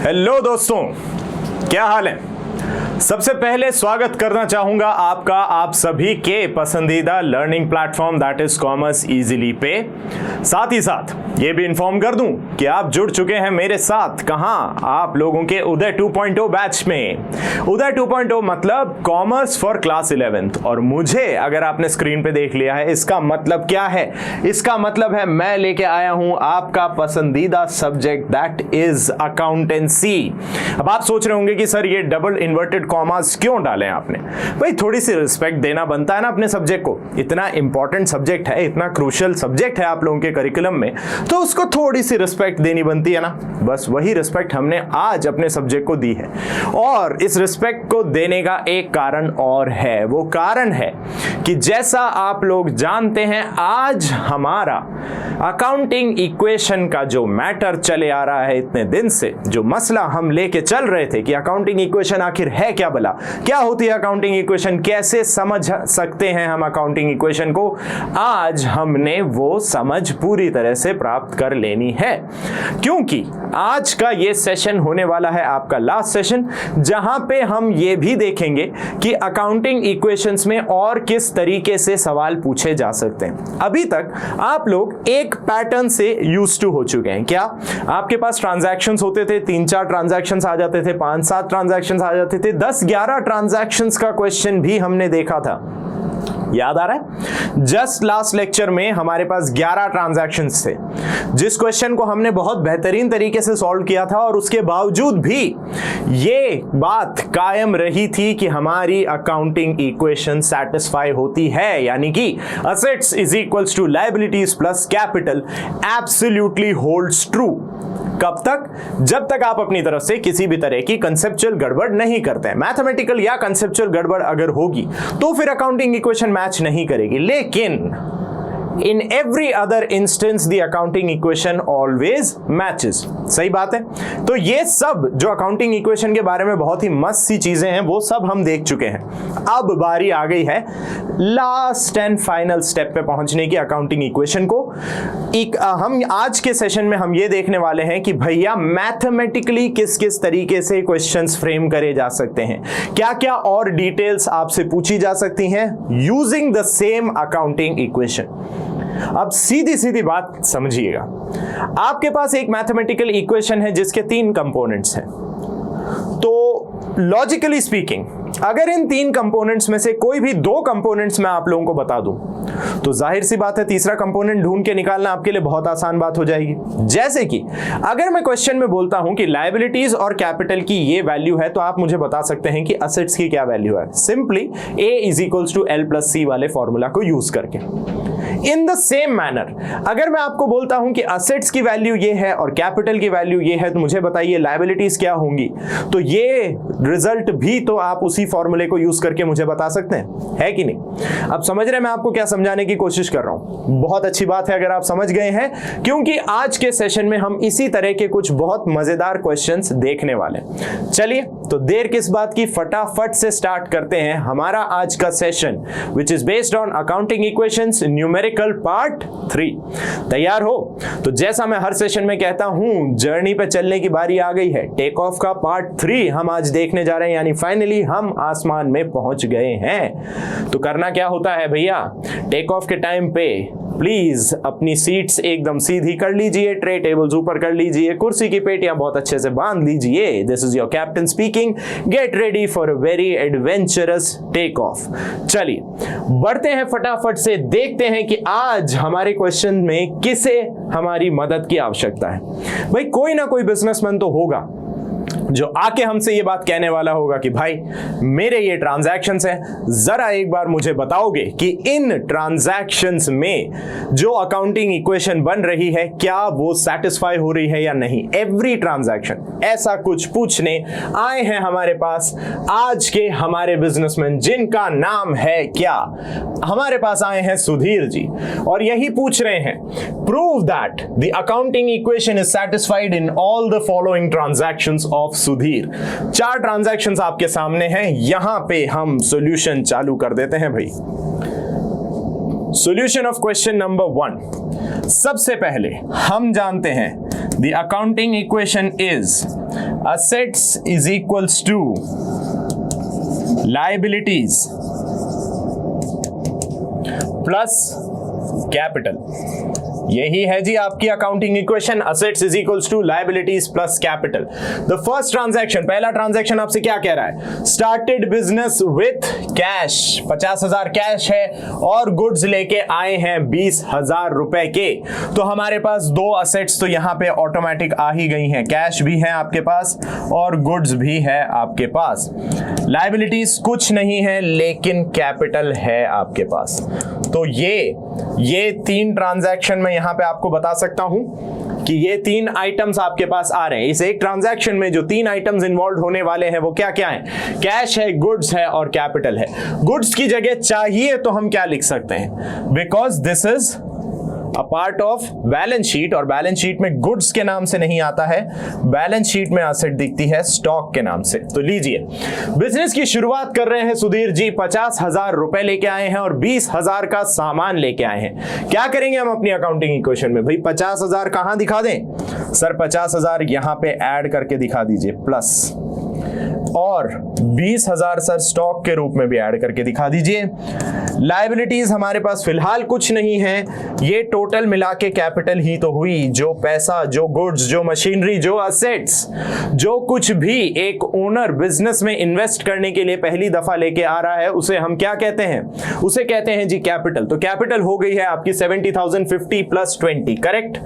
Hello दोस्तों, क्या हाल है। सबसे पहले स्वागत करना चाहूंगा आपका आप सभी के पसंदीदा learning platform that is commerce easily पे। साथ ही साथ ये भी इन्फॉर्म कर दूं कि आप जुड़ चुके हैं मेरे साथ कहां, आप लोगों के उदय 2.0 बैच में। उदय 2.0 मतलब कॉमर्स फॉर क्लास 11th। और मुझे अगर आपने स्क्रीन पे देख लिया है, इसका मतलब क्या है? इसका मतलब है मैं लेके आया हूं आपका पसंदीदा सब्जेक्ट दैट इज अकाउंटेंसी। अब आप सोच रहे होंगे कि सर ये डबल इन्वर्टेड कॉमास क्यों डाले आपने? भाई थोड़ी सी रिस्पेक्ट देना बनता है ना अपने सब्जेक्ट को। इतना इंपॉर्टेंट सब्जेक्ट है, इतना क्रूशियल सब्जेक्ट है आप लोगों के करिकुलम में, तो उसको थोड़ी सी रिस्पेक्ट देनी बनती है ना। बस वही रिस्पेक्ट हमने आज अपने सब्जेक्ट को दी है। और इस रिस्पेक्ट को देने का एक कारण और है। वो कारण है कि जैसा आप लोग जानते हैं, आज हमारा अकाउंटिंग इक्वेशन का जो मैटर चले आ रहा है इतने दिन से, जो मसला हम लेके चल रहे थे कि अकाउंटिंग इक्वेशन आखिर है क्या भला, क्या होती है अकाउंटिंग इक्वेशन, कैसे समझ सकते हैं हम अकाउंटिंग इक्वेशन को, आज हमने वो समझ पूरी तरह से प्राप्त कर लेनी है। क्योंकि आज का ये सेशन होने वाला है आपका लास्ट सेशन, जहां पे हम ये भी देखेंगे कि अकाउंटिंग इक्वेशंस में और किस तरीके से सवाल पूछे जा सकते हैं। अभी तक आप लोग एक पैटर्न से यूज्ड टू हो चुके हैं। क्या आपके पास ट्रांजैक्शंस होते थे, 3-4 ट्रांजैक्शंस आ जाते थे, 5-7 ट्रांजैक्शंस आ जाते थे, 10-11 ट्रांजैक्शंस का क्वेश्चन भी हमने देखा था। याद आ रहा है? जस्ट लास्ट लेक्चर में हमारे पास 11 ट्रांजैक्शंस थे, जिस क्वेश्चन को हमने बहुत बेहतरीन तरीके से सॉल्व किया था। और उसके बावजूद भी ये बात कायम रही थी कि हमारी अकाउंटिंग इक्वेशन सेटिस्फाई होती है, यानी कि assets is equals to liabilities plus capital absolutely holds true. कब तक? जब तक आप अपनी तरफ से किसी भी तरह की कंसेप्चुअल गड़बड़ नहीं करते हैं। मैथमेटिकल या कंसेप्चुअल गड़बड़ अगर होगी तो फिर अकाउंटिंग इक्वेशन मैच नहीं करेगी। लेकिन in every other instance the accounting equation always matches। सही बात है। तो ये सब जो अकाउंटिंग इक्वेशन के बारे में बहुत ही मस्त सी चीजें हैं, वो सब हम देख चुके हैं। अब बारी आ गई है लास्ट एंड फाइनल स्टेप पे पहुंचने की अकाउंटिंग इक्वेशन को। हम आज के सेशन में हम ये देखने वाले हैं कि भैया मैथमेटिकली किस किस तरीके से क्वेश्चंस फ्रेम करे जा सकते हैं, क्या क्या और डिटेल्स आपसे पूछी जा सकती हैं using the same accounting equation. अब सीधी सीधी बात समझिएगा, आपके पास एक मैथमेटिकल इक्वेशन है जिसके 3 कंपोनेंट्स हैं। तो लॉजिकली स्पीकिंग अगर इन 3 कंपोनेंट्स में से कोई भी 2 कंपोनेंट्स मैं आप लोगों को बता दूं, तो जाहिर सी बात है तीसरा कंपोनेंट ढूंढ के निकालना आपके लिए बहुत आसान बात हो जाएगी। जैसे कि अगर मैं क्वेश्चन में बोलता हूं कि लायबिलिटीज और कैपिटल की ये वैल्यू है, तो आप मुझे बता सकते हैं कि असेट्स की क्या वैल्यू है, सिंपली A = L+C वाले फॉर्मूला को यूज करके। इन द सेम मैनर अगर मैं आपको बोलता हूं कि असेट्स की वैल्यू ये है और कैपिटल की वैल्यू ये है, तो मुझे बताइए लायबिलिटीज क्या होंगी, तो ये रिजल्ट भी तो आप उसी फॉर्मूले को यूज करके मुझे बता सकते हैं, है कि नहीं? अब समझ रहे हैं मैं आपको क्या समझाने की कोशिश कर रहा हूं? बहुत अच्छी बात है अगर आप समझ गए हैं, क्योंकि आज के सेशन में हम इसी तरह के कुछ बहुत मजेदार क्वेश्चंस देखने वाले हैं। चलिए तो देर किस बात की, फटाफट से स्टार्ट करते हैं हमारा आज का session, which is based on accounting equations numerical part 3। तैयार हो? तो जैसा मैं हर सेशन में कहता हूं, जर्नी पे चलने की बारी आ गई है। टेक ऑफ का पार्ट 3 हम आज देखने जा रहे हैं, यानी फाइनली हम आसमान में पहुंच गए हैं। तो करना क्या होता है भैया, टेक ऑफ के टाइम पे प्लीज अपनी सीट्स एकदम सीधी कर लीजिए, ट्रे टेबल्स ऊपर कर लीजिए, कुर्सी की पेटियां बहुत अच्छे से बांध लीजिए। This is your captain speaking, get ready for a very adventurous take off. चलिए बढ़ते हैं फटाफट से, देखते हैं कि आज हमारे क्वेश्चन में किसे हमारी मदद की आवश्यकता है। भाई कोई ना कोई बिजनेसमैन तो होगा जो आके हमसे ये बात कहने वाला होगा कि भाई मेरे ये ट्रांजैक्शंस हैं, जरा एक बार मुझे बताओगे कि इन ट्रांजैक्शंस में जो अकाउंटिंग इक्वेशन बन रही है क्या वो सेटिस्फाई हो रही है या नहीं। एवरी ट्रांजैक्शन, ऐसा कुछ पूछने आए हैं हमारे पास आज के हमारे बिजनेसमैन, जिनका नाम है क्या, हमारे पास आए हैं सुधीर जी, और यही पूछ रहे हैं, prove that the accounting equation is satisfied in all the following transactions of Sudhir. 4 transactions आपके सामने हैं, यहां पे हम सॉल्यूशन चालू कर देते हैं भाई। Solution of question number 1। सबसे पहले हम जानते हैं the accounting equation is assets is equals to liabilities plus capital. यही है जी आपकी accounting equation, assets is equals to liabilities plus capital. The first transaction, पहला ट्रांजैक्शन आपसे क्या कह रहा है? Started business with cash, 50,000 cash है और गुड्स लेके आए हैं 20,000 रुपए के। तो हमारे पास दो असेट्स तो यहां पे ऑटोमेटिक आ ही गई हैं, कैश भी है आपके पास और गुड्स भी है आपके पास। लायबिलिटीज कुछ नहीं है लेकिन कैपिटल है आपके पास। तो ये तीन ट्रांजैक्शन में यहां पे आपको बता सकता हूं कि ये तीन आइटम्स आपके पास आ रहे हैं। इस एक ट्रांजैक्शन में जो तीन आइटम्स इन्वॉल्व होने वाले हैं वो क्या क्या है? कैश है, गुड्स है और कैपिटल है। गुड्स की जगह चाहिए तो हम क्या लिख सकते हैं? Because this is a part of balance sheet और बैलेंस शीट में गुड्स के नाम से नहीं आता है, बैलेंस शीट में एसेट दिखती है स्टॉक के नाम से। तो लीजिए, बिजनेस की शुरुआत कर रहे हैं सुधीर जी, 50,000 रुपए लेके आए हैं और 20,000 का सामान लेके आए हैं। क्या करेंगे हम अपनी अकाउंटिंग इक्वेशन में? भाई 50,000 कहां दिखा दें सर? 50,000 यहां पे ऐड करके दिखा दीजिए प्लस, और 20,000 सर स्टॉक के रूप में भी ऐड करके दिखा दीजिए। लायबिलिटीज हमारे पास फिलहाल कुछ नहीं है, ये टोटल मिला के कैपिटल ही तो हुई। जो पैसा, जो गुड्स, जो मशीनरी, जो असेट्स, जो कुछ भी एक ओनर बिजनेस में इन्वेस्ट करने के लिए पहली दफा लेके आ रहा है उसे हम क्या कहते हैं? उसे कहते हैं जी कैपिटल। तो कैपिटल हो गई है आपकी 70,050 प्लस 20, करेक्ट।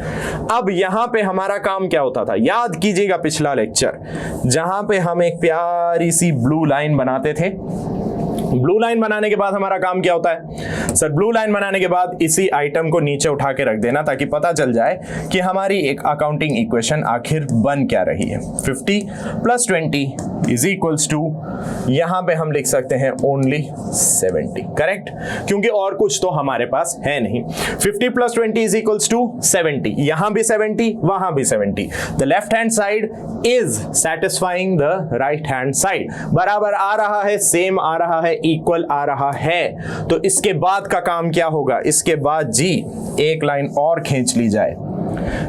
अब यहां पे हमारा काम क्या होता था? याद कीजिएगा पिछला लेक्चर जहां पे हम एक प्यारी सी ब्लू लाइन बनाते थे। ब्लू लाइन बनाने के बाद हमारा काम क्या होता है सर? ब्लू लाइन बनाने के बाद इसी आइटम को नीचे उठा के रख देना ताकि पता चल जाए कि हमारी एक अकाउंटिंग इक्वेशन आखिर बन क्या रही है। 50 प्लस 20 इज इक्वल्स टू, यहां पे हम लिख सकते हैं ओनली 70, करेक्ट, क्योंकि और कुछ तो हमारे पास है नहीं। 50 प्लस 20 इज इक्वल्स टू 70, यहां भी 70, वहां भी 70। The left hand side is satisfying the right hand side. बराबर आ रहा है, सेम आ रहा है, इक्वल आ रहा है। तो इसके बाद का काम क्या होगा? इसके बाद जी एक लाइन और खींच ली जाए।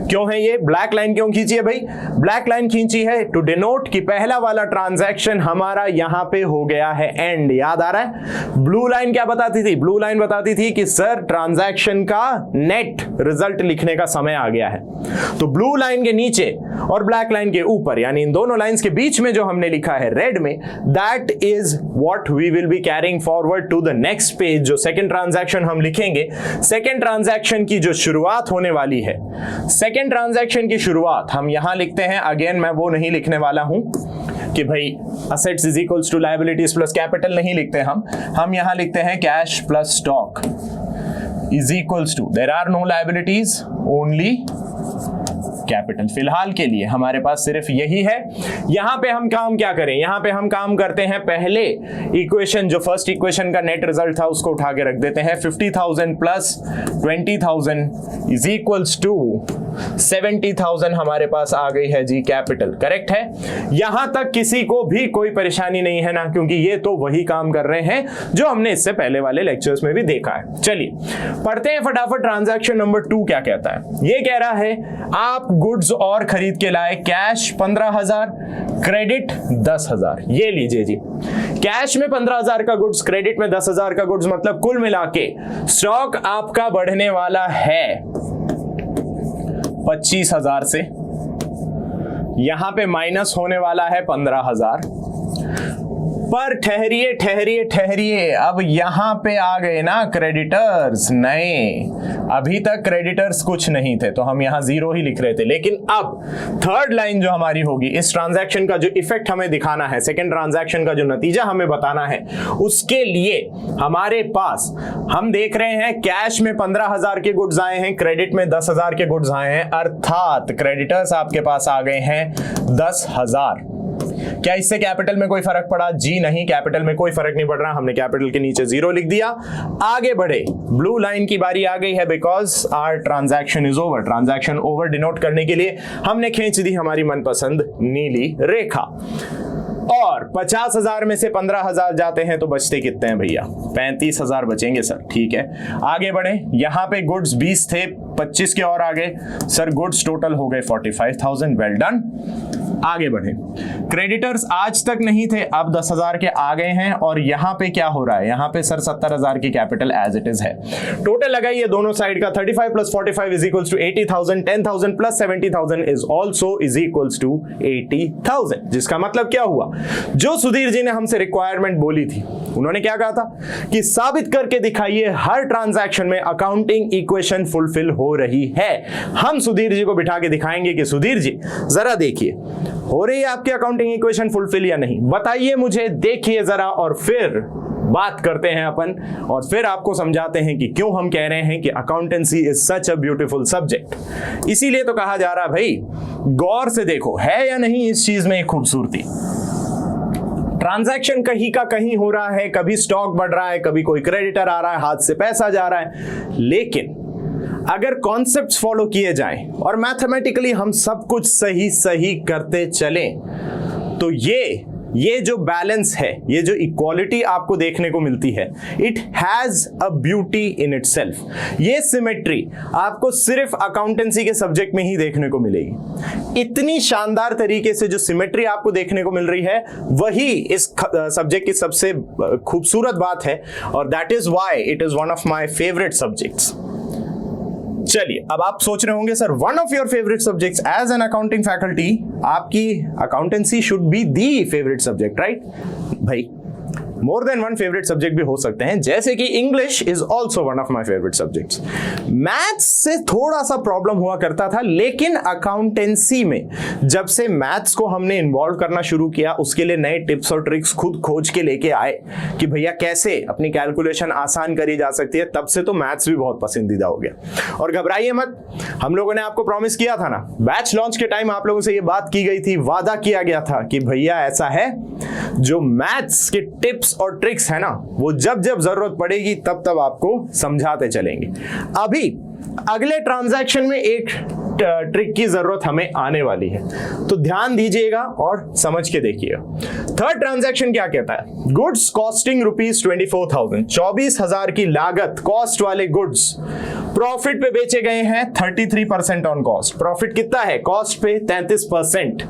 क्यों है ये ब्लैक लाइन क्यों खींची है भाई? ब्लैक लाइन खींची है टू डिनोट कि पहला वाला ट्रांजैक्शन हमारा यहां पे हो गया है एंड। याद आ रहा है? ब्लू लाइन क्या बताती थी? ब्लू लाइन बताती थी कि सर ट्रांजैक्शन का नेट रिजल्ट लिखने का समय आ गया है। तो ब्लू लाइन के नीचे और ब्लैक लाइन के ऊपर, यानी इन दोनों लाइंस के बीच में जो हमने लिखा है रेड में, that is what we will be carrying forward to the next page. जो सेकंड ट्रांजैक्शन हम लिखेंगे, सेकंड ट्रांजैक्शन की जो शुरुआत होने वाली है, सेकेंड ट्रांजैक्शन की शुरुआत हम यहां लिखते हैं। अगेन मैं वो नहीं लिखने वाला हूं कि भाई assets is equals to liabilities plus capital, नहीं लिखते हम यहां लिखते हैं cash plus stock is equals to, there are no liabilities, only capital. फिलहाल के लिए हमारे पास सिर्फ यही है। यहां पे हम काम क्या करें? यहां पे हम काम करते हैं, पहले इक्वेशन जो फर्स्ट इक्वेशन का नेट रिजल्ट था उसको उठा के रख देते हैं। 50,000 प्लस 20,000 इज इक्वल्स टू 70,000 हमारे पास आ गई है जी कैपिटल, करेक्ट है। यहां तक किसी को भी कोई परेशानी नहीं है ना, क्योंकि ये तो वही काम कर रहे हैं जो हमने इससे पहले वाले लेक्चर्स में भी देखा है। चलिए पढ़ते हैं फटाफट ट्रांजैक्शन नंबर 2 क्या कहता है। ये कह रहा है आप गुड्स और खरीद के लाए, कैश 15,000, क्रेडिट 10,000। ये लीजिए जी, कैश में 15,000 का गुड्स, क्रेडिट में 10,000 का गुड्स, मतलब कुल मिला के स्टॉक आपका बढ़ने वाला है 25,000 से, यहां पे माइनस होने वाला है 15,000। पर ठहरिए ठहरिए ठहरिए, अब यहां पे आ गए ना क्रेडिटर्स। नहीं, अभी तक क्रेडिटर्स कुछ नहीं थे तो हम यहां 0 ही लिख रहे थे, लेकिन अब थर्ड लाइन जो हमारी होगी, इस ट्रांजैक्शन का जो इफेक्ट हमें दिखाना है, सेकंड ट्रांजैक्शन का जो नतीजा हमें बताना है, उसके लिए हमारे पास हम देख रहे हैं कैश में 15,000 के गुड्स आए हैं, क्रेडिट में 10,000 के गुड्स आए हैं, अर्थात क्रेडिटर्स आपके पास आ गए हैं 10,000। क्या इससे कैपिटल में कोई फर्क पड़ा? जी नहीं, कैपिटल में कोई फर्क नहीं पड़ रहा। हमने कैपिटल के नीचे 0 लिख दिया। आगे बढ़े, ब्लू लाइन की बारी आ गई है because our transaction is over. Transaction over denote करने के लिए हमने खींच दी हमारी मनपसंद नीली रेखा। और 50,000 में से 15,000 जाते हैं तो बचते कितने हैं भैया? 35,000 बचेंगे सर, ठीक है। आगे बढ़े, यहां पे गुड्स 20 थे, 25 के और आ गए सर, गुड्स टोटल हो गए 45,000, वेल डन। आगे बढ़े, क्रेडिटर्स आज तक नहीं थे, अब 10,000 के आ गए हैं, और यहां पे क्या हो रहा है, यहां पे सर 70,000 की कैपिटल एज इट इज है। टोटल लगाइए दोनों साइड का, 35 plus 45 is equals to 80,000, 10,000 plus 70,000 is also is equals to 80,000, जिसका मतलब क्या हुआ, जो सुधीर जी ने हमसे रिक्वायरमेंट बोली थी, उन्होंने क्या कहा था कि साबित करके दिखाइए हर ट्रांजैक्शन में अकाउंटिंग इक्वेशन फुलफिल हो रही है। हम सुधीर जी को बिठा के दिखाएंगे कि सुधीर जी जरा देखिए, हो रही है आपकी अकाउंटिंग इक्वेशन फुलफिल या नहीं, बताइए मुझे, देखिए जरा, और फिर बात करते हैं अपन, और फिर आपको समझाते हैं कि क्यों हम कह रहे हैं कि accountancy is such a beautiful subject. इसीलिए तो कहा जा रहा है भाई, गौर से देखो है या नहीं इस चीज में एक खूबसूरती। ट्रांजैक्शन कहीं का कहीं हो रहा है, कभी स्टॉक बढ़ रहा है, कभी कोई क्रेडिटर आ रहा है, हाथ से पैसा जा रहा है, लेकिन अगर कॉन्सेप्ट्स फॉलो किए जाएं और मैथमेटिकली हम सब कुछ सही सही करते चलें, तो ये जो बैलेंस है, ये जो इक्वालिटी आपको देखने को मिलती है, it has a beauty in itself. ये सिमेट्री आपको सिर्फ अकाउंटेंसी के सब्जेक्ट में ही देखने को मिलेगी। इतनी शानदार तरीके से जो सिमेट्री आपको देखने को मिल रही है, वही इस सब्जेक्ट की सबसे खूबसूरत बात है, और that is why it is one of my favourite subjects. चलिए, अब आप सोच रहे होंगे sir, one of your favourite subjects as an accounting faculty, आपकी accountancy should be the favourite subject, right? भाई more than one favourite subject भी हो सकते हैं, जैसे कि English is also one of my favourite subjects. Maths से थोड़ा सा प्रॉब्लम हुआ करता था, लेकिन अकाउंटेंसी में जब से मैथ्स को हमने इन्वॉल्व करना शुरू किया, उसके लिए नए टिप्स और ट्रिक्स खुद खोज के लेके आए कि भैया कैसे अपनी कैलकुलेशन आसान करी जा सकती है, तब से तो मैथ्स भी बहुत पसंदीदा हो गया। और घबराइए मत, हम लोगों ने आपको प्रॉमिस किया था ना, बैच लॉन्च के टाइम आप लोगों से ये बात की गई थी, वादा किया गया था कि भैया ऐसा है, जो मैथ्स के टिप्स और ट्रिक्स है ना, वो जब जब जरूरत पड़ेगी तब तब आपको समझाते चलेंगे। अभी अगले ट्रांजैक्शन में एक ट्रिक की जरूरत हमें आने वाली है, तो ध्यान दीजिएगा और समझ के देखिएगा। थर्ड ट्रांजैक्शन क्या कहता है, गुड्स कॉस्टिंग ₹24,000, 24,000 की लागत कॉस्ट वाले गुड्स प्रॉफिट पे बेचे गए हैं 33% ऑन कॉस्ट। प्रॉफिट कितना है कॉस्ट पे? 33%।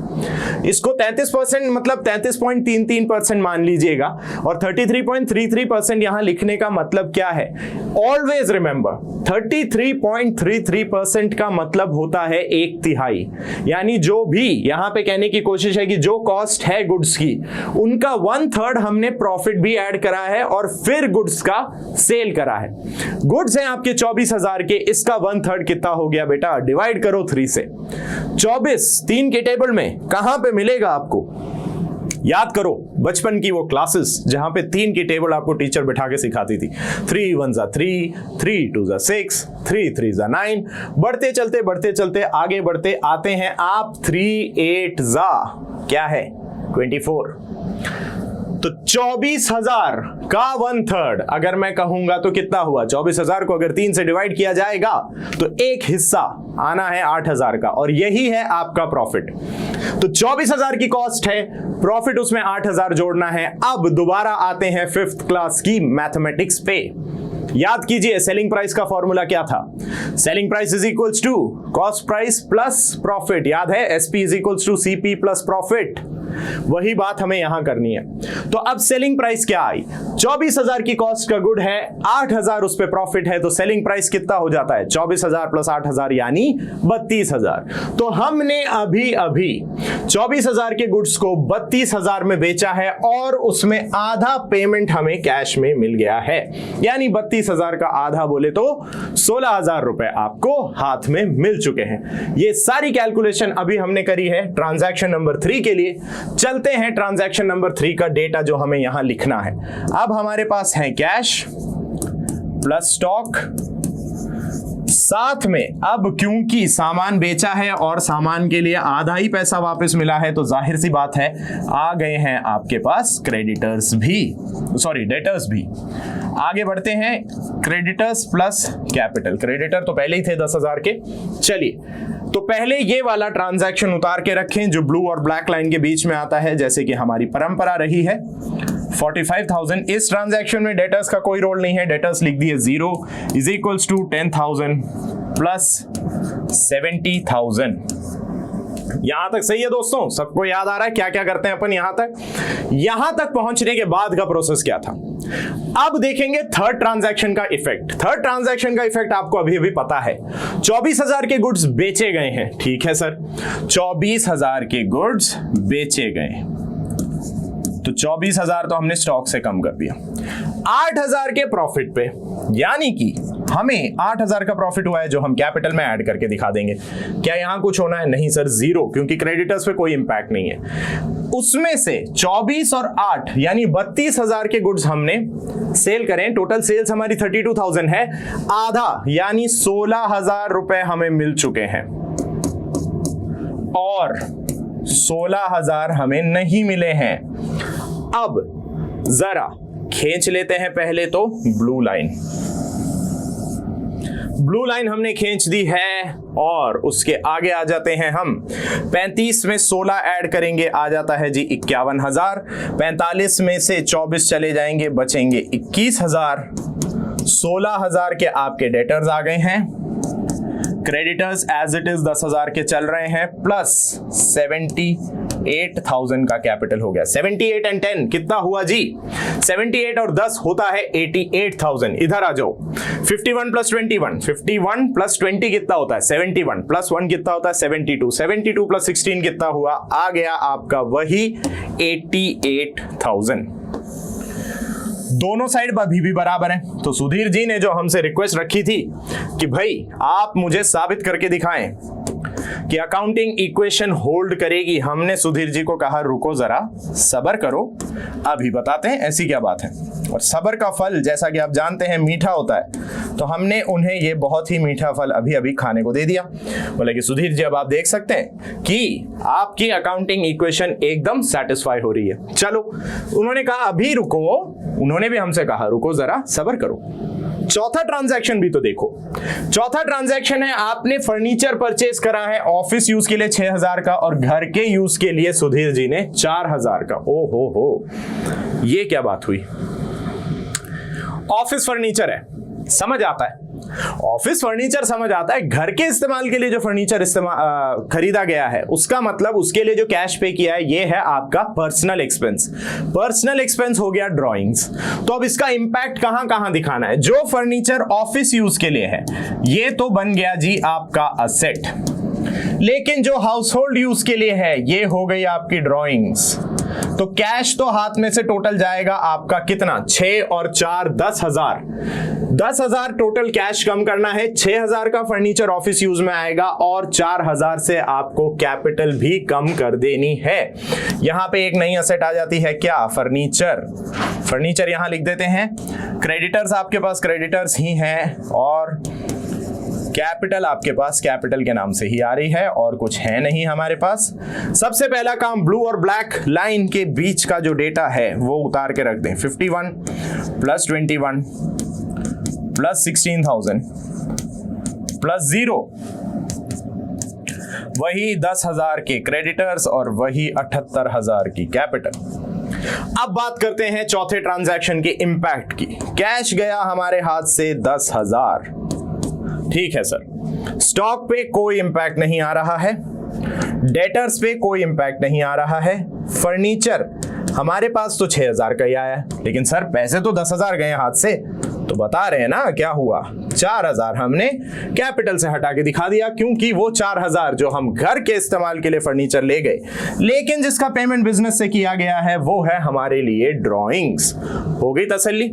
इसको 33% मतलब 33.33% मान लीजिएगा, और 33.33% यहां लिखने का मतलब क्या है? ऑलवेज रिमेंबर, 33.33% का मतलब होता है 1/3। यानी जो भी यहां पे कहने की कोशिश है कि जो कॉस्ट है गुड्स की, उनका 1/3 हमने प्रॉफिट भी ऐड करा है, और फिर गुड्स का सेल करा है। गुड्स हैं आपके 24,000 के, इसका 1/3 कितना हो गया बेटा? डिवाइड करो 3 से। 24 3 के टेबल में कहां पे मिलेगा आपको? याद करो बचपन की वो क्लासेस जहां पे 3 की टेबल आपको टीचर बिठा के सिखाती थी। 3 1 3, 3 2 6, 3 3 9। बढ़ते चलते आगे बढ़ते आते हैं आप 3 8 क्या है? 24। तो 24,000 का 1/3 अगर मैं कहूंगा तो कितना हुआ? 24,000 को अगर 3 से डिवाइड किया जाएगा तो एक हिस्सा आना है 8,000 का, और यही है आपका प्रॉफिट। तो 24,000 की कॉस्ट है, प्रॉफिट उसमें 8,000 जोड़ना है। अब दोबारा आते हैं 5th क्लास की मैथमेटिक्स पे। याद कीजिए सेलिंग प्राइस का फॉर्मूला क्या था? Selling price is equals to cost price plus profit. याद है, SP is equals to CP plus profit. वही बात हमें यहां करनी है। तो अब सेलिंग प्राइस क्या आई? 24,000 की कॉस्ट का गुड है, 8,000 उस पे प्रॉफिट है, तो सेलिंग प्राइस कितना हो जाता है? 24,000 प्लस 8,000 यानी 32,000। तो हमने अभी 24,000 के गुड्स को 32,000 में बेचा है, और उसमें आधा पेमेंट हमें कैश में मिल गया है। यानी 32,000 का आधा बोले तो 16,000 रुपए आपको हाथ में मिल चुके हैं। ये सारी कैलकुलेशन अभी हमने करी है ट्रांजैक्शन नंबर 3 के लिए। चलते हैं ट्रांजैक्शन नंबर 3 का डेटा जो हमें यहां लिखना है। अब हमारे पास है कैश प्लस स्टॉक, साथ में अब क्योंकि सामान बेचा है और सामान के लिए आधा ही पैसा वापस मिला है, तो जाहिर सी बात है आ गए हैं आपके पास क्रेडिटर्स भी, सॉरी डेटर्स भी। आगे बढ़ते हैं, क्रेडिटर्स प्लस कैपिटल। क्रेडिटर तो पहले ही थे 10,000 के। चलिए, तो पहले ये वाला ट्रांजैक्शन उतार के रखें जो ब्लू और ब्लैक लाइन के बीच में आता है, जैसे कि हमारी परंपरा रही है। 45,000 इस ट्रांजैक्शन में डेटर्स का कोई रोल नहीं है, डेटर्स लिख दिए 0 इज इक्वल्स टू 10,000 प्लस 70,000। यहां तक सही है दोस्तों? सबको याद आ रहा है क्या क्या करते हैं अपन यहां तक? यहां तक पहुंचने के बाद का प्रोसेस क्या था? अब देखेंगे थर्ड ट्रांजैक्शन का इफेक्ट। थर्ड ट्रांजैक्शन का इफेक्ट आपको अभी अभी पता है, 24,000 के गुड्स बेचे गए हैं। ठीक है सर, 24,000 के गुड्स बेचे गए, तो 24,000 तो हमने स्टॉक से कम कर दिया। 8,000 के प्रॉफिट पे, यानी कि हमें 8,000 का प्रॉफिट हुआ है जो हम कैपिटल में ऐड करके दिखा देंगे। क्या यहां कुछ होना है? नहीं सर, जीरो, क्योंकि क्रेडिटर्स पे कोई इंपैक्ट नहीं है। उसमें से 24 और 8 यानी 32,000 के गुड्स हमने सेल करें। टोटल सेल्स हमारी 32,000 है, आधा यानी 16,000 रुपए हमें मिल चुके हैं और 16,000 हमें नहीं मिले हैं। अब जरा खींच लेते हैं पहले तो ब्लू लाइन। ब्लू लाइन हमने खींच दी है और उसके आगे आ जाते हैं हम। 35 में 16 ऐड करेंगे, आ जाता है जी 51,000। 45 में से 24 चले जाएंगे, बचेंगे 21,000। 16,000 के आपके डेटर्स आ गए हैं। क्रेडिटर्स एज इट इज 10,000 के चल रहे हैं, प्लस 78,000 का कैपिटल हो गया। 78 एंड 10 कितना हुआ जी? 78 और 10 होता है 88,000। इधर आ जाओ। 51 प्लस 21, 51 प्लस 20 कितना होता है? 71 प्लस 1 कितना होता है? 72, 72 प्लस 16 कितना हुआ? आ गया आपका वही 88,000। दोनों साइड अभी भी बराबर है। तो सुधीर जी ने जो हमसे रिक्वेस्ट रखी थी कि भाई आप मुझे साबित करके दिखाएं कि अकाउंटिंग इक्वेशन होल्ड करेगी, हमने सुधीर जी को कहा रुको जरा, सब्र करो, अभी बताते हैं ऐसी क्या बात है। और सब्र का फल जैसा कि आप जानते हैं मीठा होता है, तो हमने उन्हें ये बहुत ही मीठा फल अभी अभी खाने को दे दिया। बोले कि सुधीर जी अब आप देख सकते हैं कि आपकी अकाउंटिंग इक्वेशन एकदम सेटिस्फाई हो रही है। चलो, उन्होंने कहा अभी रुको, उन्होंने भी हमसे कहा रुको जरा, सब्र करो। चौथा ट्रांजैक्शन भी तो देखो। चौथा ट्रांजैक्शन है, आपने फर्नीचर परचेज करा है ऑफिस यूज के लिए 6,000 का और घर के यूज के लिए सुधीर जी ने 4,000 का। ओ हो, ये क्या बात हुई? ऑफिस फर्नीचर है, समझ आता है, ऑफिस फर्नीचर समझ आता है। घर के इस्तेमाल के लिए जो फर्नीचर खरीदा गया है उसका मतलब उसके लिए जो कैश पे किया है ये है आपका पर्सनल एक्सपेंस। पर्सनल एक्सपेंस हो गया ड्राइंग्स। तो अब इसका इंपैक्ट कहां कहां दिखाना है? जो फर्नीचर ऑफिस यूज के लिए है ये तो बन गया जी आपका असेट, लेकिन जो हाउस होल्ड यूज के लिए है ये हो गई आपकी ड्राइंग्स। तो कैश तो हाथ में से टोटल जाएगा आपका कितना? 6 और 4 10,000। 10,000 टोटल कैश कम करना है, 6,000 का फर्नीचर ऑफिस यूज में आएगा और 4,000 से आपको कैपिटल भी कम कर देनी है। यहां पे एक नई असेट आ जाती है, क्या? फर्नीचर। फर्नीचर यहां लिख देते हैं। क्रेडिटर्स आपके पास क्रेडिटर्स ही हैं और कैपिटल आपके पास कैपिटल के नाम से ही आ रही है और कुछ है नहीं हमारे पास। सबसे पहला काम, ब्लू और ब्लैक लाइन के बीच का जो डेटा है वो उतार के रख दें। 51 प्लस 21 प्लस 16,000 प्लस 0, वही 10,000 के क्रेडिटर्स और वही 78,000 की कैपिटल। अब बात करते हैं चौथे ट्रांजैक्शन के इंपैक्ट की। कैश गया हमारे हाथ से 10,000। ठीक है सर, स्टॉक पे कोई इंपैक्ट नहीं आ रहा है, डेटर्स पे कोई इंपैक्ट नहीं आ रहा है, फर्नीचर हमारे पास तो 6,000 का ही आया है, लेकिन सर पैसे तो 10,000 गए हाथ से। तो बता रहे हैं ना क्या हुआ? 4,000 हमने कैपिटल से हटा के दिखा दिया, क्योंकि वो 4,000 जो हम घर के इस्तेमाल के लिए फर्नीचर ले गए, लेकिन जिसका पेमेंट बिजनेस से किया गया है वो है हमारे लिए ड्रॉइंग्स। हो गई तसल्ली?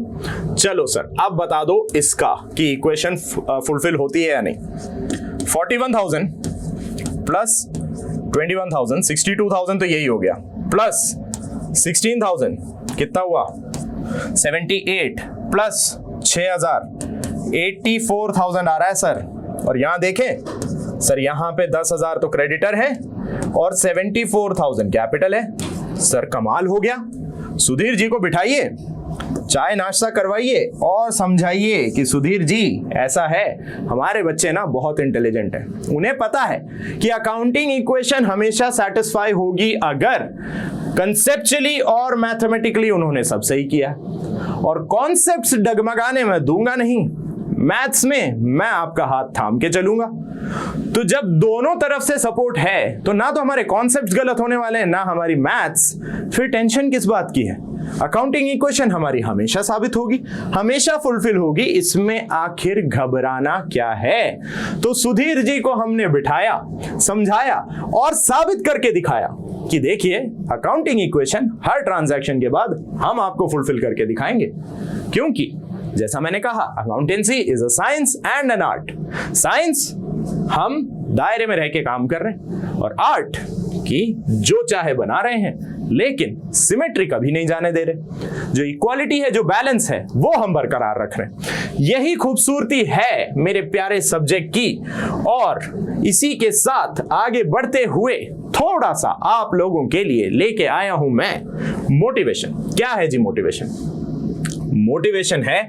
चलो सर अब बता दो इसका कि इक्वेशन फुलफिल होती है या नहीं। 41,000 प्लस 21,000 62,000 तो यही हो गया, प्लस 16,000 कितना हुआ? 78 प्लस 6,000 84,000 आ रहा है सर। और यहां देखें सर, यहां पे 10,000 तो क्रेडिटर है और 74,000 कैपिटल है। सर कमाल हो गया। सुधीर जी को बिठाइए, चाय नाश्ता करवाइए और समझाइए कि सुधीर जी ऐसा है, हमारे बच्चे ना बहुत इंटेलिजेंट हैं, उन्हें पता है कि अकाउंटिंग इक्वेशन हमेशा सेटिस्फाई होगी अगर कंसेप्चुअली और मैथमेटिकली उन्होंने सब सही किया। और कॉन्सेप्ट्स डगमगाने में दूंगा नहीं, मैथ्स में मैं आपका हाथ थाम के चलूंगा। तो जब दोनों तरफ से सपोर्ट है तो ना तो हमारे कॉन्सेप्ट्स गलत होने वाले हैं ना हमारी मैथ्स, फिर टेंशन किस बात की है। अकाउंटिंग इक्वेशन हमारी हमेशा साबित होगी, हमेशा फुलफिल होगी, इसमें आखिर घबराना क्या है। तो सुधीर जी को हमने बिठाया, समझाया और साबित करके दिखाया कि देखिए अकाउंटिंग इक्वेशन हर ट्रांजैक्शन के बाद हम आपको फुलफिल करके दिखाएंगे। क्योंकि जैसा मैंने कहा, accountancy is a science and an art. Science हम दायरे में रह के काम कर रहे हैं और आर्ट की जो चाहे बना रहे हैं, लेकिन सिमेट्री कभी नहीं जाने दे रहे। जो इक्वालिटी है, जो बैलेंस है, वो हम बरकरार रख रहे हैं। यही खूबसूरती है मेरे प्यारे सब्जेक्ट की। और इसी के साथ आगे बढ़ते हुए थोड़ा सा आप लोगों के लिए लेके आया हूं मैं मोटिवेशन। क्या है जी मोटिवेशन? मोटिवेशन है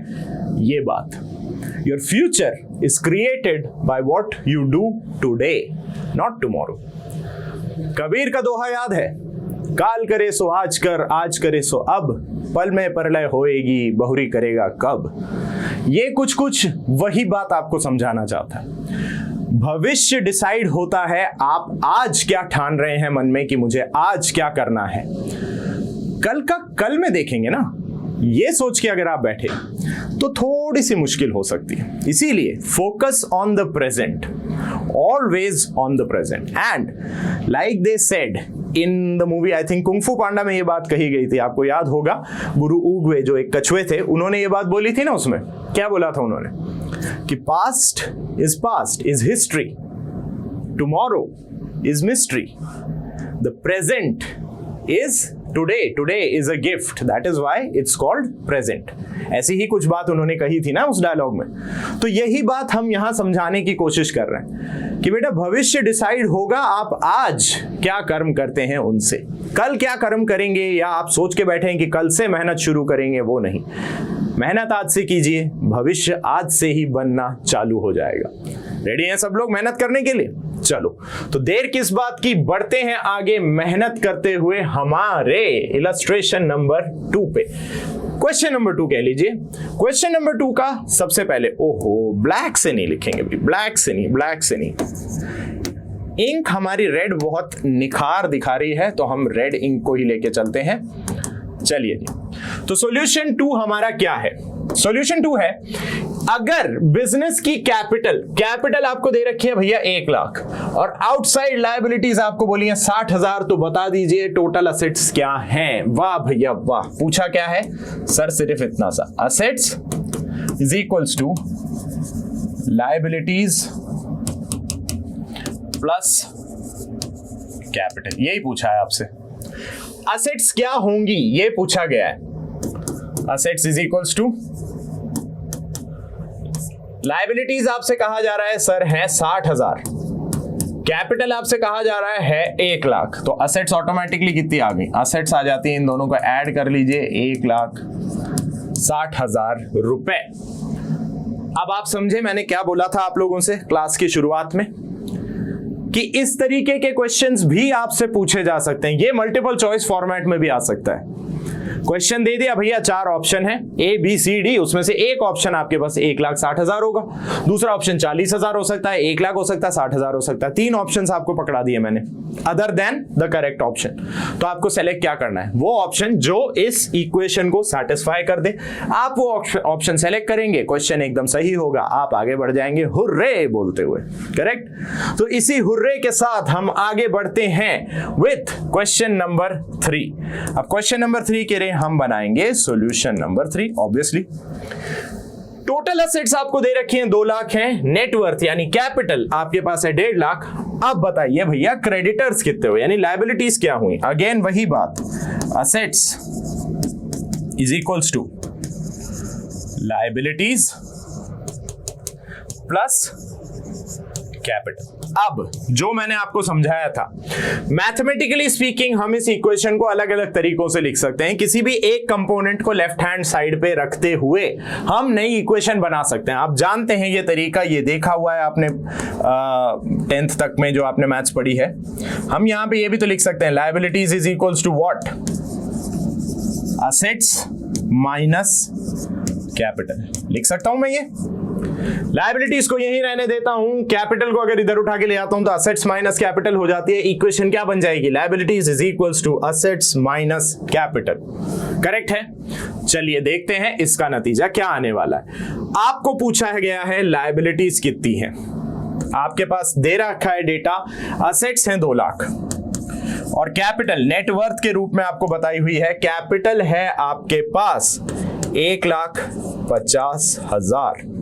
ये बात, your future is created by what you do today, not tomorrow. Kabir का दोहा याद है, काल करे सो आज कर, आज करे सो अब, पल में प्रलय होएगी, बहुरी करेगा कब। ये कुछ वही बात आपको समझाना चाहता है। भविष्य डिसाइड होता है आप आज क्या ठान रहे हैं मन में कि मुझे आज क्या करना है। कल का कल में देखेंगे ना, ये सोच के अगर आप बैठे तो थोड़ी सी मुश्किल हो सकती है। इसीलिए focus on the present, always on the present. And like they said in the movie, I think kung फू पांडा में ये बात कही गई थी, आपको याद होगा। गुरु उगवे जो एक कछुए थे, उन्होंने ये बात बोली थी ना, उसमें क्या बोला था उन्होंने कि past is history, tomorrow is mystery, the present is today is a gift, that is why it's called present. ऐसी ही कुछ बात उन्होंने कही थी ना उस डायलॉग में। तो यही बात हम यहां समझाने की कोशिश कर रहे हैं कि बेटा भविष्य डिसाइड होगा आप आज क्या कर्म करते हैं उनसे। कल क्या कर्म करेंगे या आप सोच के बैठे हैं कि कल से मेहनत शुरू करेंगे, वो नहीं। मेहनत आज से कीजिए, भविष्य आज से ही बनना चालू हो जाएगा। रेडी हैं सब लोग मेहनत करने के लिए? चलो तो देर किस बात की, बढ़ते हैं आगे मेहनत करते हुए हमारे इलस्ट्रेशन नंबर 2 पे। क्वेश्चन नंबर 2 कह लीजिए। क्वेश्चन नंबर 2 का सबसे पहले, ओहो ब्लैक से नहीं लिखेंगे भाई, ब्लैक से नहीं। इंक हमारी रेड बहुत निखार दिखा रही है, तो हम रेड इंक को ही लेके चलते हैं। चलिए जी, तो सॉल्यूशन 2 हमारा क्या है? सॉल्यूशन 2 है, अगर बिजनेस की कैपिटल आपको दे रखी है भैया 1 लाख और आउटसाइड लायबिलिटीज आपको बोली है 60,000, तो बता दीजिए टोटल असेट्स क्या हैं। वाह भैया वाह, पूछा क्या है सर? सिर्फ इतना सा, assets is equals to liabilities plus capital, यही पूछा है आपसे। असेट्स क्या होंगी ये पूछा गया है। Assets is equals to liabilities आपसे कहा जा रहा है सर है 60,000, कैपिटल आपसे कहा जा रहा है 1 लाख, तो असेट्स ऑटोमेटिकली कितनी आ गई? असेट्स आ जाती है, इन दोनों को ऐड कर लीजिए, 1,60,000 रुपए। अब आप समझे मैंने क्या बोला था आप लोगों से क्लास की शुरुआत में कि इस तरीके के क्वेश्चंस भी आपसे पूछे जा सकते हैं। ये मल्टीपल चॉइस फॉर्मेट में भी आ सकता है। क्वेश्चन दे दिया भैया, 4 ऑप्शन है A B C D, उसमें से एक ऑप्शन आपके पास 1,60,000 होगा, दूसरा ऑप्शन 40,000 हो सकता है, 1 लाख हो सकता है, 60,000 हो सकता है। 3 ऑप्शंस आपको पकड़ा दिए मैंने other than the correct option. तो आपको सेलेक्ट क्या करना है? वो ऑप्शन जो इस इक्वेशन को सेटिस्फाई कर दे, आप वो ऑप्शन सेलेक्ट करेंगे, क्वेश्चन एकदम सही होगा, आप आगे बढ़ जाएंगे हुर्रे बोलते हुए। करेक्ट? तो इसी हुर्रे के साथ हम आगे बढ़ते हैं विथ क्वेश्चन नंबर 3। अब क्वेश्चन नंबर 3 के लिए हम बनाएंगे solution number 3 obviously. Total assets आपको दे रखी हैं 2 लाख हैं, नेटवर्थ यानी कैपिटल आपके पास है 1.5 लाख। अब बताइए भैया क्रेडिटर्स कितने हुए, यानी लायबिलिटीज क्या हुई? अगेन वही बात, assets is equals to liabilities plus capital. अब जो मैंने आपको समझाया था, मैथमेटिकली स्पीकिंग हम इस इक्वेशन को अलग अलग तरीकों से लिख सकते हैं। किसी भी एक कंपोनेंट को लेफ्ट हैंड साइड पे रखते हुए हम नई इक्वेशन बना सकते हैं। आप जानते हैं ये तरीका, ये देखा हुआ है आपने 10th तक में जो आपने मैथ्स पढ़ी है। हम यहां पे ये भी तो लिख सकते हैं, liabilities is equals to what? Assets minus capital. लिख सकता हूं मैं ये। लायबिलिटीज को यही रहने देता हूं, कैपिटल को अगर इधर उठा के ले आता हूं तो असेट्स माइनस कैपिटल हो जाती है। इक्वेशन क्या बन जाएगी? Liabilities is equals to assets minus capital. Correct है। चलिए देखते हैं इसका नतीजा क्या आने वाला है। आपको पूछा गया है लायबिलिटीज कितनी है, आपके पास दे रखा है डेटा, असेट्स हैं 2 लाख और कैपिटल नेटवर्थ के रूप में आपको बताई हुई है, कैपिटल है आपके पास 1,50,000।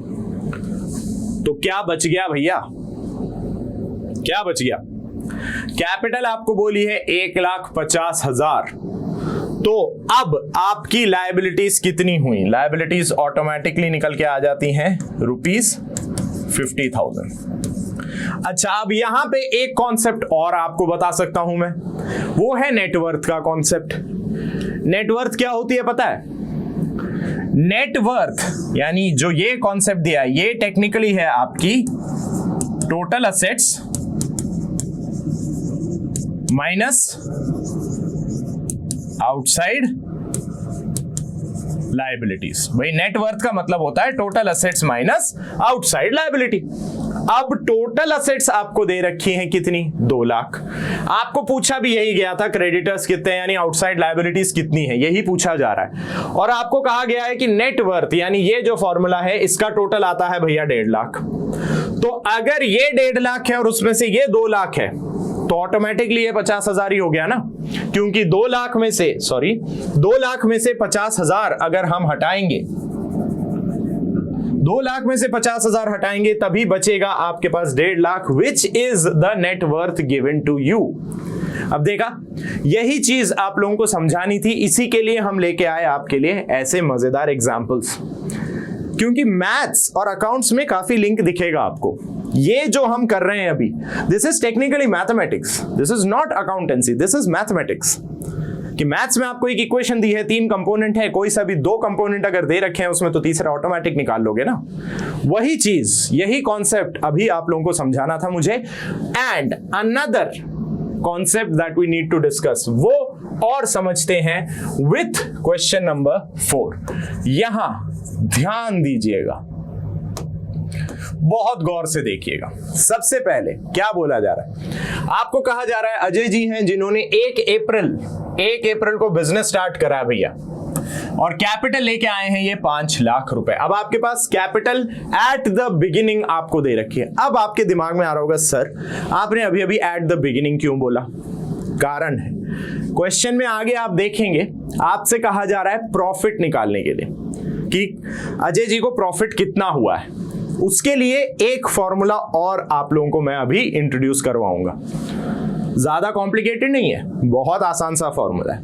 तो क्या बच गया भैया? क्या बच गया? कैपिटल आपको बोली है 1,50,000। तो अब आपकी लायबिलिटीज कितनी हुई? लायबिलिटीज ऑटोमेटिकली निकल के आ जाती हैं ₹50,000। अच्छा, अब यहां पे एक कॉन्सेप्ट और आपको बता सकता हूं मैं, वो है नेटवर्थ का कॉन्सेप्ट। नेटवर्थ क्या होती है पता है? नेटवर्थ यानी जो ये कॉन्सेप्ट दिया है, ये टेक्निकली है आपकी total assets minus outside liabilities. भाई नेटवर्थ का मतलब होता है total assets minus outside liability. अब टोटल असेट्स आपको दे रखी हैं कितनी? 2 लाख। आपको पूछा भी यही गया था क्रेडिटर्स कितने हैं, यानी आउटसाइड लायबिलिटीज कितनी है, यही पूछा जा रहा है। और आपको कहा गया है कि नेटवर्थ यानी ये जो फॉर्मूला है इसका टोटल आता है भैया 1.5 लाख। तो अगर ये 1.5 लाख है और उसमें से ये 2 लाख है तो ऑटोमेटिकली ये 50,000 ही हो गया ना, क्योंकि 2 लाख में से 50,000 अगर हम हटाएंगे, 2 लाख में से 50,000 हटाएंगे तभी बचेगा आपके पास 1.5 lakh, which is the net worth given to you. अब देखा, यही चीज आप लोगों को समझानी थी, इसी के लिए हम लेके आए आपके लिए ऐसे मजेदार एग्जाम्पल्स, क्योंकि मैथ्स और अकाउंट्स में काफी लिंक दिखेगा आपको। ये जो हम कर रहे हैं अभी, this is technically mathematics, this is not accountancy, this is mathematics. कि मैथ्स में आपको एक इक्वेशन दी है, 3 कंपोनेंट है, कोई सा भी 2 कंपोनेंट अगर दे रखे हैं उसमें तो तीसरा ऑटोमेटिक निकाल लोगे ना। वही चीज, यही कॉन्सेप्ट अभी आप लोगों को समझाना था मुझे। And another concept that we need to discuss, वो और समझते हैं विथ क्वेश्चन नंबर 4। यहां ध्यान दीजिएगा, बहुत गौर से देखिएगा। सबसे पहले क्या बोला जा रहा है? आपको कहा जा रहा है अजय जी हैं जिन्होंने 1 अप्रैल को बिजनेस स्टार्ट करा भैया, और कैपिटल लेके आए हैं ये 5 लाख रुपए। अब आपके पास कैपिटल एट द बिगिनिंग आपको दे रखी है। अब आपके दिमाग में आ रहा होगा सर आपने अभी अभी एट द बिगिनिंग क्यों बोला? कारण है, क्वेश्चन में आगे आप देखेंगे आपसे कहा जा रहा है प्रॉफिट निकालने के लिए कि अजय जी को प्रॉफिट कितना हुआ है। उसके लिए एक फॉर्मूला और आप लोगों को मैं अभी इंट्रोड्यूस करवाऊंगा। ज्यादा कॉम्प्लिकेटेड नहीं है, बहुत आसान सा फॉर्मूला है,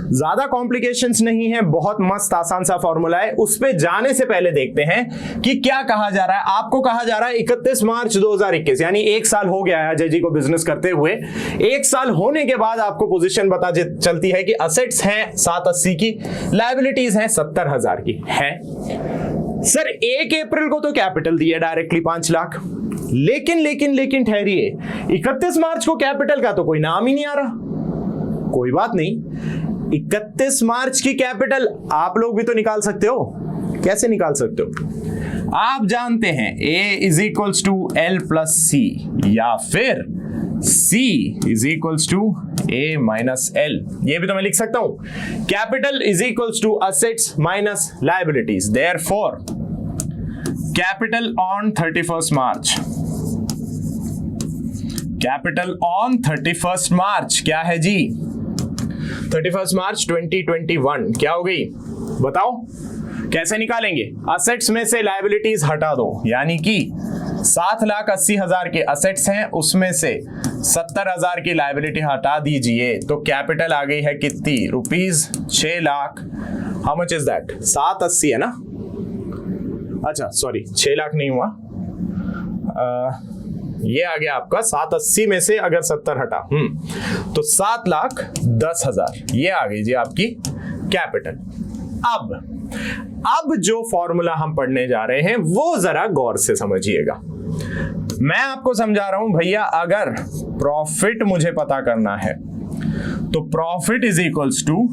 ज्यादा कॉम्प्लिकेशंस नहीं है, बहुत मस्त आसान सा फॉर्मूला है। उस पे जाने से पहले देखते हैं कि क्या कहा जा रहा है। आपको कहा जा रहा है 31 मार्च 2021 यानी 1 साल हो गया है अजय जी को बिजनेस करते हुए। 1 साल होने के बाद आपको पोजीशन पता चलती है कि असेट्स हैं 780 की, लायबिलिटीज हैं 70,000 की है। सर 1 अप्रैल को तो कैपिटल दिया डायरेक्टली 5 लाख, लेकिन ठहरिए, 31 मार्च को कैपिटल का तो कोई नाम ही नहीं आ रहा। कोई बात नहीं, 31 मार्च की कैपिटल आप लोग भी तो निकाल सकते हो। कैसे निकाल सकते हो? आप जानते हैं A is equals to L plus C, या फिर C is equals to A minus L। ये भी तो मैं लिख सकता हूं, capital is equals to assets minus liabilities. Therefore capital on 31st March, capital on 31st March क्या है जी? 31 मार्च 2021 क्या हो गई बताओ? कैसे निकालेंगे? असेट्स में से लायबिलिटीज हटा दो, यानी कि 7,80,000 के असेट्स हैं, उसमें से 70,000 की लायबिलिटी हटा दीजिए तो कैपिटल आ गई है कितनी? ₹6 lakh. How much is that? 780 है ना? अच्छा सॉरी 6 लाख नहीं हुआ, ये आ गया आपका 780 में से अगर 70 हटा तो 7,10,000 ये आ गई जी आपकी कैपिटल। अब जो फॉर्मूला हम पढ़ने जा रहे हैं वो जरा गौर से समझिएगा। मैं आपको समझा रहा हूं भैया, अगर प्रॉफिट मुझे पता करना है तो profit is equals to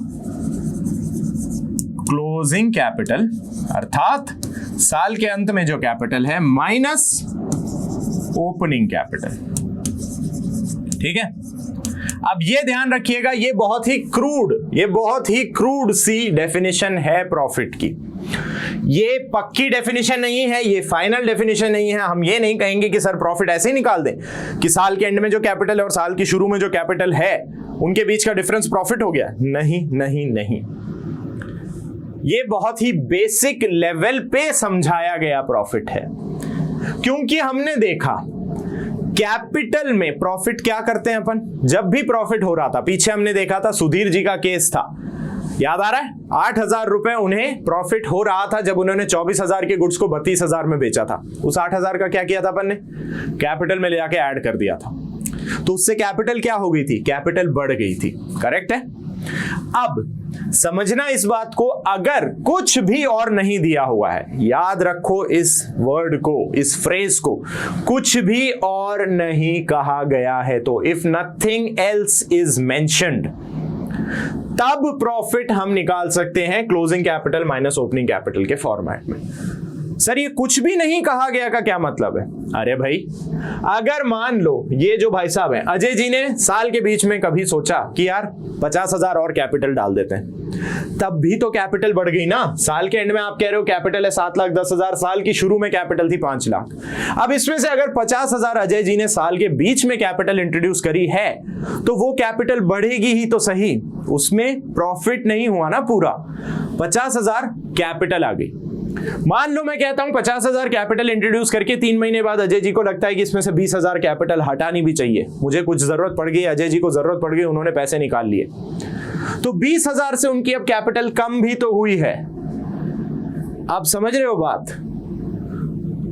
closing capital, अर्थात साल के अंत में जो कैपिटल है माइनस ओपनिंग कैपिटल। ठीक है, अब ये ध्यान रखिएगा, ये बहुत ही क्रूड सी डेफिनेशन है प्रॉफिट की। ये पक्की डेफिनेशन नहीं है, ये फाइनल डेफिनेशन नहीं है। हम ये नहीं कहेंगे कि सर प्रॉफिट ऐसे ही निकाल दें कि साल के एंड में जो कैपिटल है और साल के शुरू में जो कैपिटल है उनके बीच का डिफरेंस प्रॉफिट हो गया। नहीं नहीं नहीं, ये बहुत ही बेसिक लेवल पे समझाया गया प्रॉफिट है, क्योंकि हमने देखा कैपिटल में प्रॉफिट क्या करते हैं अपन। जब भी प्रॉफिट हो रहा था, पीछे हमने देखा था सुधीर जी का केस था, याद आ रहा है, 8,000 रुपए उन्हें प्रॉफिट हो रहा था जब उन्होंने 24,000 के गुड्स को 32,000 में बेचा था। उस 8,000 का क्या किया था अपन ने, कैपिटल में ले जाके ऐड कर दिया था, तो उससे कैपिटल क्या हो गई थी, कैपिटल बढ़ गई थी। करेक्ट है। अब समझना इस बात को, अगर कुछ भी और नहीं दिया हुआ है, याद रखो इस वर्ड को, इस फ्रेज को, कुछ भी और नहीं कहा गया है तो if nothing else is mentioned, तब प्रॉफिट हम निकाल सकते हैं closing capital minus opening capital के फॉर्मेट में। सर ये कुछ भी नहीं कहा गया का क्या मतलब है? अरे भाई, अगर मान लो ये जो भाई साहब हैं अजय जी ने साल के बीच में कभी सोचा कि यार 50,000 और कैपिटल डाल देते हैं, तब भी तो कैपिटल बढ़ गई ना। साल के एंड में आप कह रहे हो कैपिटल है 7,10,000, साल की शुरू में कैपिटल थी 5 लाख। अब इसमें से अगर 50,000 अजय जी ने साल के बीच में कैपिटल इंट्रोड्यूस करी है तो वो कैपिटल बढ़ेगी ही तो सही, उसमें प्रॉफिट नहीं हुआ ना पूरा। 50,000 कैपिटल आ गई। मान लो मैं कहता हूं 50,000 कैपिटल इंट्रोड्यूस करके 3 महीने बाद अजय जी को लगता है कि इसमें से 20,000 कैपिटल हटानी भी चाहिए, मुझे कुछ जरूरत पड़ गई, अजय जी को जरूरत पड़ गई, उन्होंने पैसे निकाल लिए, तो 20,000 से उनकी अब कैपिटल कम भी तो हुई है। आप समझ रहे हो बात?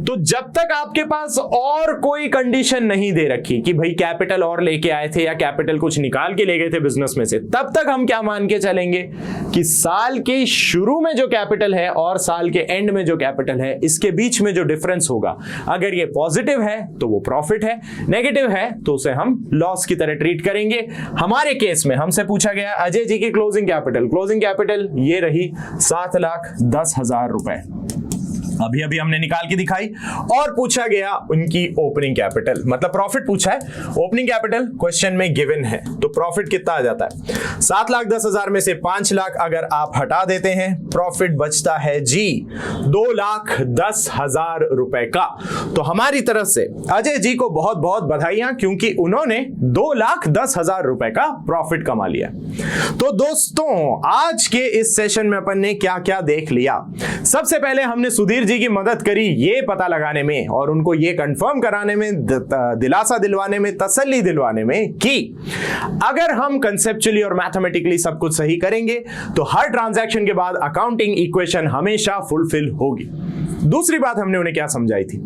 तो जब तक आपके पास और कोई कंडीशन नहीं दे रखी कि भाई कैपिटल और लेके आए थे या कैपिटल कुछ निकाल के ले गए थे बिजनेस में से, तब तक हम क्या मान के चलेंगे कि साल के शुरू में जो कैपिटल है और साल के एंड में जो कैपिटल है, इसके बीच में जो डिफरेंस होगा, अगर ये पॉजिटिव है तो वो प्रॉफिट है, नेगेटिव है तो उसे हम लॉस की तरह ट्रीट करेंगे। हमारे केस में हमसे पूछा गया अजय जी की क्लोजिंग कैपिटल ये रही 7,10,000 रुपए, अभी अभी हमने निकाल के दिखाई, और पूछा गया उनकी ओपनिंग कैपिटल, मतलब प्रॉफिट पूछा है, ओपनिंग कैपिटल क्वेश्चन में गिवन है, तो प्रॉफिट कितना आ जाता है 7,10,000 में से 5 लाख अगर आप हटा देते हैं, प्रॉफिट बचता है जी 2,10,000 रुपए का। तो हमारी तरफ से अजय जी को बहुत बहुत बधाइयां, क्योंकि उन्होंने 2,10,000 रुपए का प्रॉफिट कमा लिया। तो दोस्तों आज के इस सेशन में अपन ने क्या क्या देख लिया। सबसे पहले हमने सुधीर जी की मदद करी ये पता लगाने में और उनको ये कंफर्म कराने में, दिलासा दिलवाने में, तसल्ली दिलवाने में कि अगर हम कंसेप्चुअली और मैथमेटिकली सब कुछ सही करेंगे तो हर ट्रांजैक्शन के बाद अकाउंटिंग इक्वेशन हमेशा फुलफिल होगी। दूसरी बात हमने उन्हें क्या समझाई थी?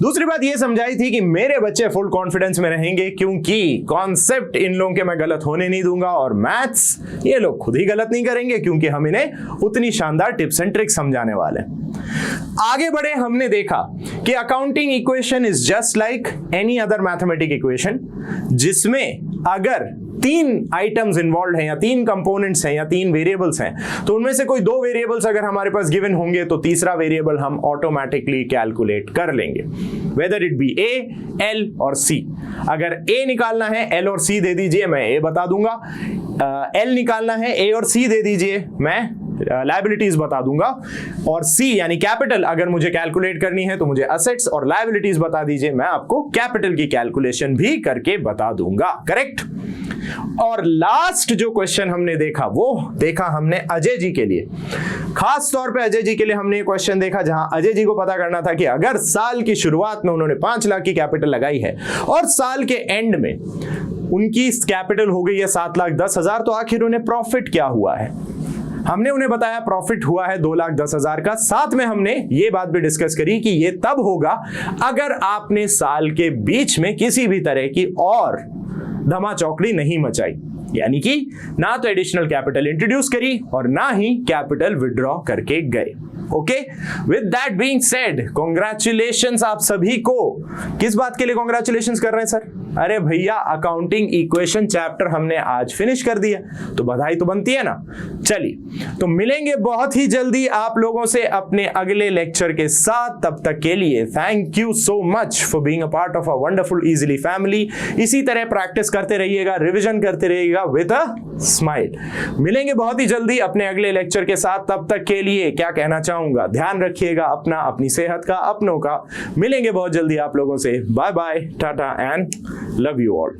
दूसरी बात ये समझाई थी कि मेरे बच्चे फुल कॉन्फिडेंस में रहेंगे, क्योंकि कॉन्सेप्ट इन लोगों के मैं गलत होने नहीं दूंगा और मैथ्स ये लोग खुद ही गलत नहीं करेंगे, क्योंकि हम इन्हें उतनी शानदार टिप्स एंड ट्रिक्स समझाने वाले हैं। आगे बढ़े, हमने देखा कि accounting equation is just like any other mathematic equation, जिसमें अगर 3 आइटम्स इन्वॉल्व हैं या 3 कंपोनेंट्स हैं या 3 वेरिएबल्स हैं, तो उनमें से कोई 2 वेरिएबल्स अगर हमारे पास गिवन होंगे तो तीसरा वेरिएबल हम ऑटोमेटिकली कैलकुलेट कर लेंगे, whether it be A, L और सी। अगर ए निकालना है एल और सी दे दीजिए, मैं ए बता दूंगा। एल निकालना है ए और सी दे दीजिए, मैं लायबिलिटीज बता दूंगा। और सी यानी कैपिटल अगर मुझे कैलकुलेट करनी है तो मुझे असेट्स और लायबिलिटीज बता दीजिए, मैं आपको कैपिटल की कैलकुलेशन भी करके बता दूंगा। करेक्ट। और लास्ट जो क्वेश्चन हमने देखा वो देखा हमने अजय जी के लिए, खास तौर पे अजय जी के लिए हमने ये क्वेश्चन देखा जहां अजय जी को पता करना था कि अगर साल की शुरुआत में उन्होंने 5 लाख की कैपिटल लगाई है और साल के एंड में उनकी कैपिटल हो गई है 7,10,000, तो आखिर उन्हें प्रॉफिट क्या हुआ है। हमने उन्हें बताया प्रॉफिट हुआ है 2,10,000 का। साथ में हमने ये बात भी डिस्कस करी कि ये तब होगा अगर आपने साल के बीच में किसी भी तरह की और धमा चौकड़ी नहीं मचाई, यानी कि ना तो एडिशनल कैपिटल इंट्रोड्यूस करी और ना ही कैपिटल विड्रॉ करके गए। Okay, with that being said, congratulations आप सभी को। किस बात के लिए कॉन्ग्रेचुलेशंस कर रहे हैं सर? अरे भैया, अकाउंटिंग इक्वेशन चैप्टर हमने आज फिनिश कर दिया, तो बधाई तो बनती है ना। चलिए, तो मिलेंगे बहुत ही जल्दी आप लोगों से अपने अगले लेक्चर के साथ। तब तक के लिए thank you so much for being a part of a wonderful easily family. इसी तरह प्रैक्टिस करते रहिएगा, रिवीजन करते रहिएगा विद अ स्माइल। मिलेंगे बहुत ही जल्दी अपने अगले लेक्चर के साथ। तब तक के लिए क्या कहना चाहूंगा, ध्यान रखिएगा अपना, अपनी सेहत का, अपनों का। मिलेंगे बहुत जल्दी आप लोगों से। Bye bye, tata and love you all.